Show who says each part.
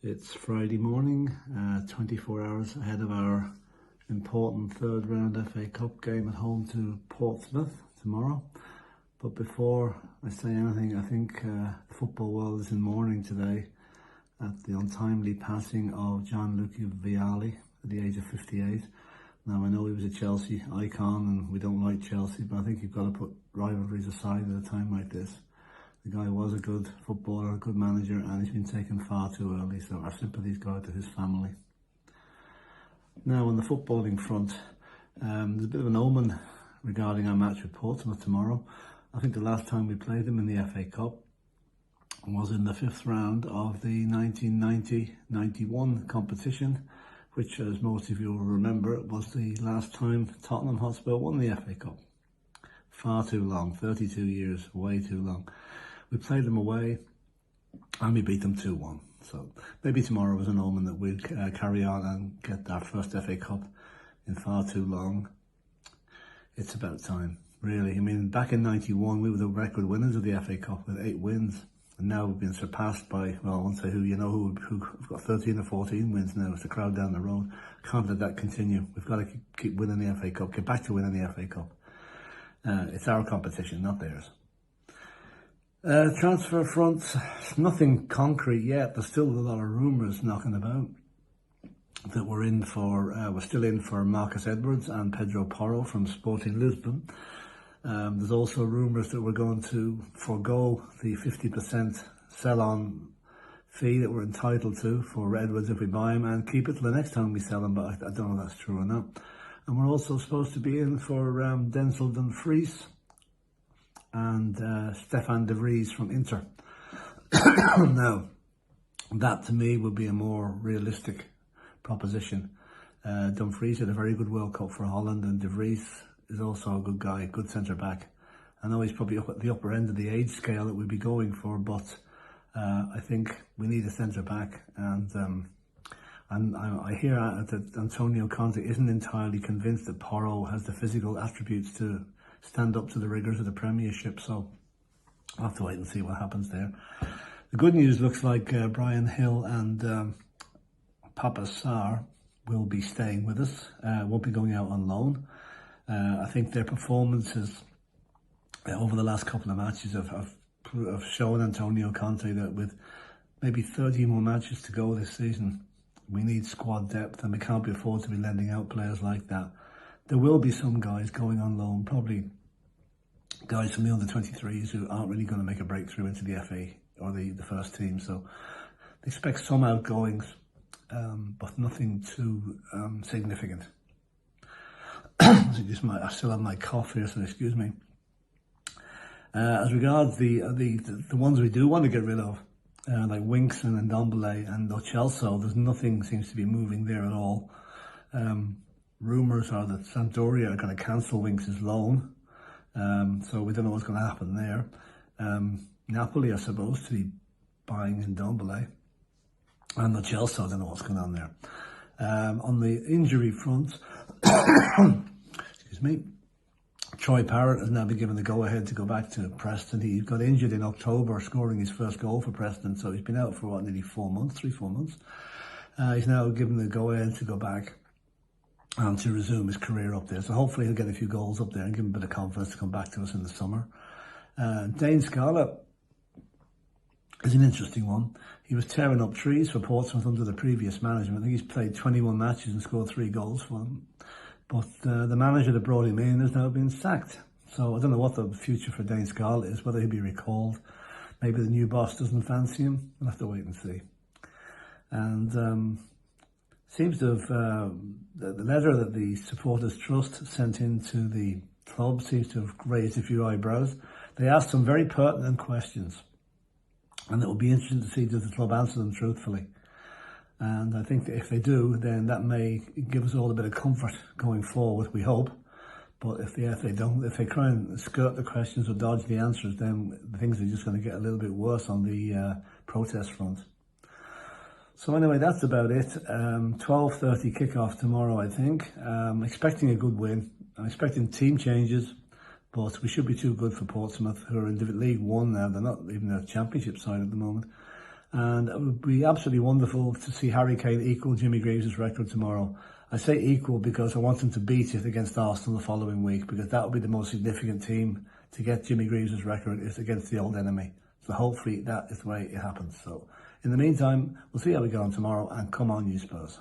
Speaker 1: It's Friday morning, 24 hours ahead of our important third round FA Cup game at home to Portsmouth tomorrow. But before I say anything, I think the football world is in mourning today at the untimely passing of Gianluca Vialli at the age of 58. Now, I know he was a Chelsea icon and we don't like Chelsea, but I think you've got to put rivalries aside at a time like this. The guy was a good footballer, a good manager, and he's been taken far too early, so our sympathies go out to his family. Now, on the footballing front, there's a bit of an omen regarding our match with Portsmouth tomorrow. I think the last time we played them in the FA Cup was in the fifth round of the 1990-91 competition, which, as most of you will remember, was the last time Tottenham Hotspur won the FA Cup. Far too long, 32 years, way too long. We played them away and we beat them 2-1. So maybe tomorrow was an omen that we'll carry on and get our first FA Cup in far too long. It's about time, really. I mean, back in 91, we were the record winners of the FA Cup with 8 wins. And now we've been surpassed by, well, I won't say who, who've got 13 or 14 wins now. It's the crowd down the road. Can't let that continue. We've got to keep winning the FA Cup, get back to winning the FA Cup. It's our competition, not theirs. Transfer front, nothing concrete yet. There's still a lot of rumours knocking about that we're still in for Marcus Edwards and Pedro Porro from Sporting Lisbon. There's also rumours that we're going to forego the 50% sell-on fee that we're entitled to for Edwards if we buy him and keep it till the next time we sell him, but I don't know if that's true or not. And we're also supposed to be in for Denzel Dumfries and Stefan de Vries from Inter. Now, that to me would be a more realistic proposition. Dumfries had a very good World Cup for Holland, and de Vries is also a good guy, good centre-back. I know he's probably up at the upper end of the age scale that we'd be going for, but I think we need a centre-back, and I hear that Antonio Conte isn't entirely convinced that Porro has the physical attributes to stand up to the rigours of the Premiership, so I'll have to wait and see what happens there. The good news looks like Brian Hill and Papa Sarr will be staying with us, won't be going out on loan. I think their performances over the last couple of matches have shown Antonio Conte that with maybe 30 more matches to go this season, we need squad depth and we can't be afford to be lending out players like that. There will be some guys going on loan, probably guys from the under-23s who aren't really going to make a breakthrough into the FA or the first team. So expect some outgoings, but nothing too significant. I still have my cough here, so excuse me. As regards the ones we do want to get rid of, like Winks and Ndombele and Lo Celso, there's nothing seems to be moving there at all. Rumours are that Sampdoria are going to cancel Winks' loan, so we don't know what's going to happen there. Napoli are supposed to be buying Ndombele, and Lo Celso, I don't know what's going on there. On the injury front, excuse me, Troy Parrott has now been given the go-ahead to go back to Preston. He got injured in October, scoring his first goal for Preston, so he's been out for nearly 4 months, 3-4 months. He's now given the go-ahead to go back and to resume his career up there. So hopefully he'll get a few goals up there and give him a bit of confidence to come back to us in the summer. Dane Scarlett is an interesting one. He was tearing up trees for Portsmouth under the previous management. I think he's played 21 matches and scored 3 goals for them. But the manager that brought him in has now been sacked. So I don't know what the future for Dane Scarlett is, whether he'll be recalled. Maybe the new boss doesn't fancy him. We'll have to wait and see. And seems to have, the letter that the Supporters Trust sent into the club seems to have raised a few eyebrows. They asked some very pertinent questions, and it will be interesting to see does the club answer them truthfully. And I think that if they do, then that may give us all a bit of comfort going forward, we hope. But if they don't, if they try and skirt the questions or dodge the answers, then things are just going to get a little bit worse on the protest front. So anyway, that's about it. 12:30 kickoff tomorrow, I think. Expecting a good win. I'm expecting team changes, but we should be too good for Portsmouth, who are in League One now. They're not even a championship side at the moment. And it would be absolutely wonderful to see Harry Kane equal Jimmy Greaves' record tomorrow. I say equal because I want him to beat it against Arsenal the following week, because that would be the most significant team to get Jimmy Greaves' record is against the old enemy. So hopefully that is the way it happens. So in the meantime, we'll see how we go on tomorrow, and come on, you Spurs.